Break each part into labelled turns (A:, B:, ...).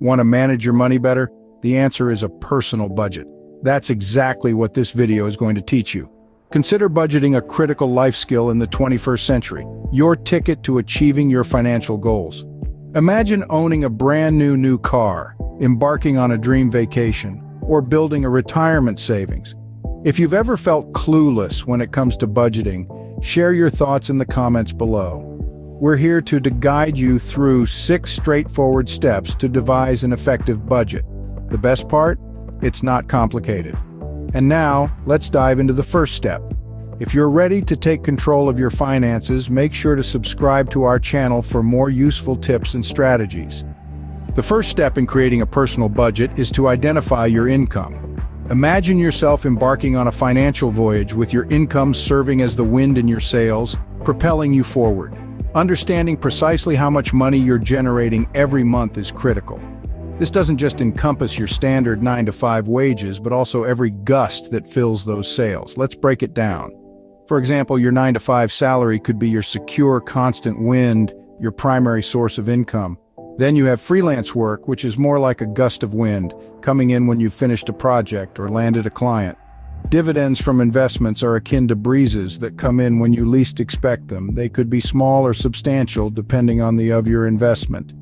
A: Want to manage your money better? The answer is a personal budget. That's exactly what this video is going to teach you. Consider budgeting a critical life skill in the 21st century, your ticket to achieving your financial goals. Imagine owning a brand new car, embarking on a dream vacation, or building a retirement savings. If you've ever felt clueless when it comes to budgeting, share your thoughts in the comments below. We're here to guide you through 6 straightforward steps to devise an effective budget. The best part? It's not complicated. And now, let's dive into the first step. If you're ready to take control of your finances, make sure to subscribe to our channel for more useful tips and strategies. The first step in creating a personal budget is to identify your income. Imagine yourself embarking on a financial voyage with your income serving as the wind in your sails, propelling you forward. Understanding precisely how much money you're generating every month is critical. This doesn't just encompass your standard 9-to-5 wages, but also every gust that fills those sails. Let's break it down. For example, your 9-to-5 salary could be your secure, constant wind, your primary source of income. Then you have freelance work, which is more like a gust of wind, coming in when you've finished a project or landed a client. Dividends from investments are akin to breezes that come in when you least expect them. They could be small or substantial, depending on your investment.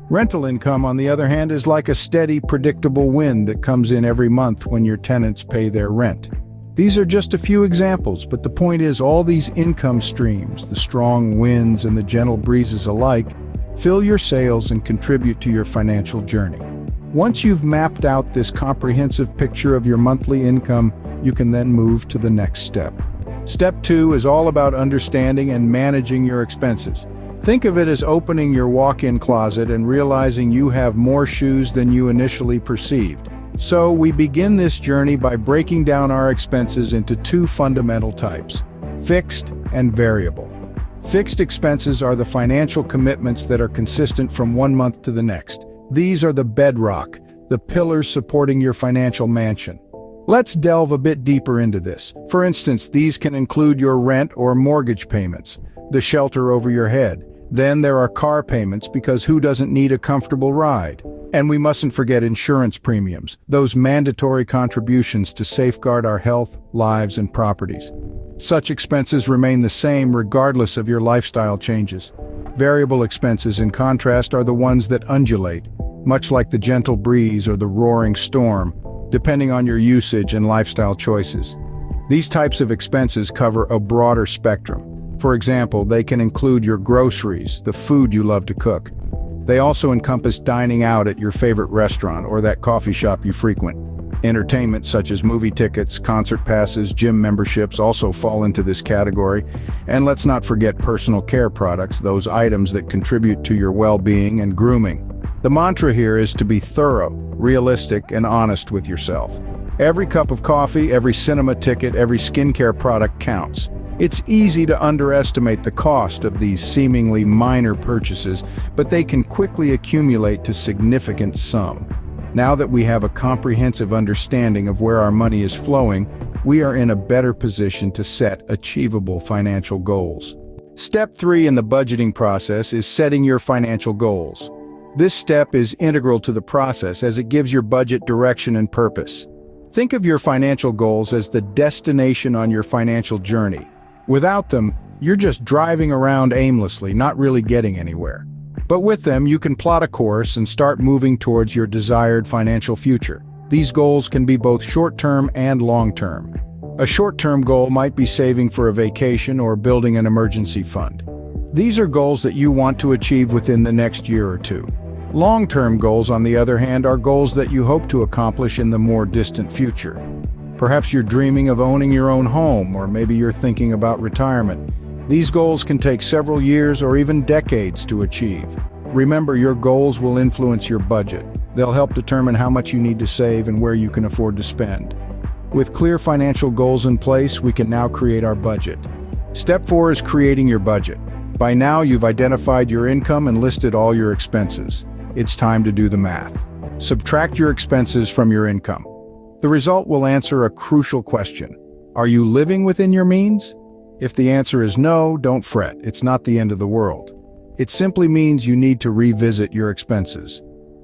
A: Rental income, on the other hand, is like a steady, predictable wind that comes in every month when your tenants pay their rent. These are just a few examples, but the point is all these income streams, the strong winds and the gentle breezes alike, fill your sails and contribute to your financial journey. Once you've mapped out this comprehensive picture of your monthly income, you can then move to the next step. Step 2 is all about understanding and managing your expenses. Think of it as opening your walk-in closet and realizing you have more shoes than you initially perceived. So we begin this journey by breaking down our expenses into 2 fundamental types: fixed and variable. Fixed expenses are the financial commitments that are consistent from one month to the next. These are the bedrock, the pillars supporting your financial mansion. Let's delve a bit deeper into this. For instance, these can include your rent or mortgage payments, the shelter over your head. Then there are car payments, because who doesn't need a comfortable ride? And we mustn't forget insurance premiums, those mandatory contributions to safeguard our health, lives, and properties. Such expenses remain the same regardless of your lifestyle changes. Variable expenses, in contrast, are the ones that undulate, much like the gentle breeze or the roaring storm, depending on your usage and lifestyle choices. These types of expenses cover a broader spectrum. For example, they can include your groceries, the food you love to cook. They also encompass dining out at your favorite restaurant or that coffee shop you frequent. Entertainment such as movie tickets, concert passes, gym memberships also fall into this category. And let's not forget personal care products, those items that contribute to your well-being and grooming. The mantra here is to be thorough, realistic, and honest with yourself. Every cup of coffee, every cinema ticket, every skincare product counts. It's easy to underestimate the cost of these seemingly minor purchases, but they can quickly accumulate to significant sum. Now that we have a comprehensive understanding of where our money is flowing, we are in a better position to set achievable financial goals. Step 3 in the budgeting process is setting your financial goals. This step is integral to the process as it gives your budget direction and purpose. Think of your financial goals as the destination on your financial journey. Without them, you're just driving around aimlessly, not really getting anywhere. But with them, you can plot a course and start moving towards your desired financial future. These goals can be both short-term and long-term. A short-term goal might be saving for a vacation or building an emergency fund. These are goals that you want to achieve within the next year or two. Long-term goals, on the other hand, are goals that you hope to accomplish in the more distant future. Perhaps you're dreaming of owning your own home, or maybe you're thinking about retirement. These goals can take several years or even decades to achieve. Remember, your goals will influence your budget. They'll help determine how much you need to save and where you can afford to spend. With clear financial goals in place, we can now create our budget. Step 4 is creating your budget. By now, you've identified your income and listed all your expenses. It's time to do the math. Subtract your expenses from your income. The result will answer a crucial question. Are you living within your means? If the answer is no, don't fret. It's not the end of the world. It simply means you need to revisit your expenses.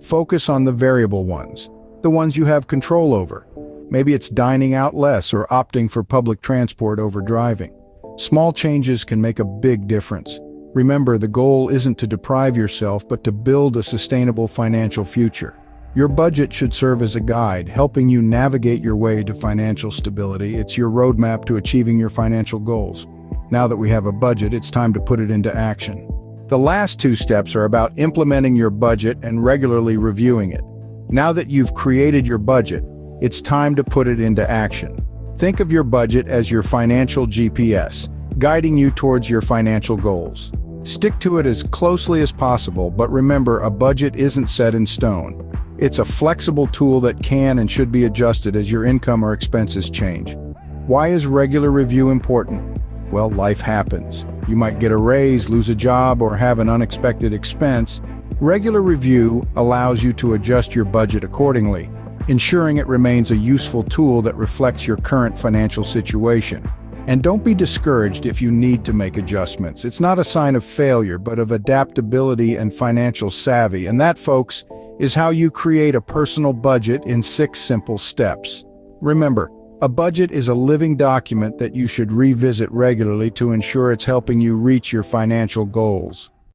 A: Focus on the variable ones, the ones you have control over. Maybe it's dining out less or opting for public transport over driving. Small changes can make a big difference. Remember, the goal isn't to deprive yourself, but to build a sustainable financial future. Your budget should serve as a guide, helping you navigate your way to financial stability. It's your roadmap to achieving your financial goals. Now that we have a budget, it's time to put it into action. The last two steps are about implementing your budget and regularly reviewing it. Now that you've created your budget, it's time to put it into action. Think of your budget as your financial GPS, guiding you towards your financial goals. Stick to it as closely as possible, but remember, a budget isn't set in stone. It's a flexible tool that can and should be adjusted as your income or expenses change. Why is regular review important? Well, life happens. You might get a raise, lose a job, or have an unexpected expense. Regular review allows you to adjust your budget accordingly, ensuring it remains a useful tool that reflects your current financial situation. And don't be discouraged if you need to make adjustments. It's not a sign of failure, but of adaptability and financial savvy. And that, folks, is how you create a personal budget in 6 simple steps. Remember, a budget is a living document that you should revisit regularly to ensure it's helping you reach your financial goals.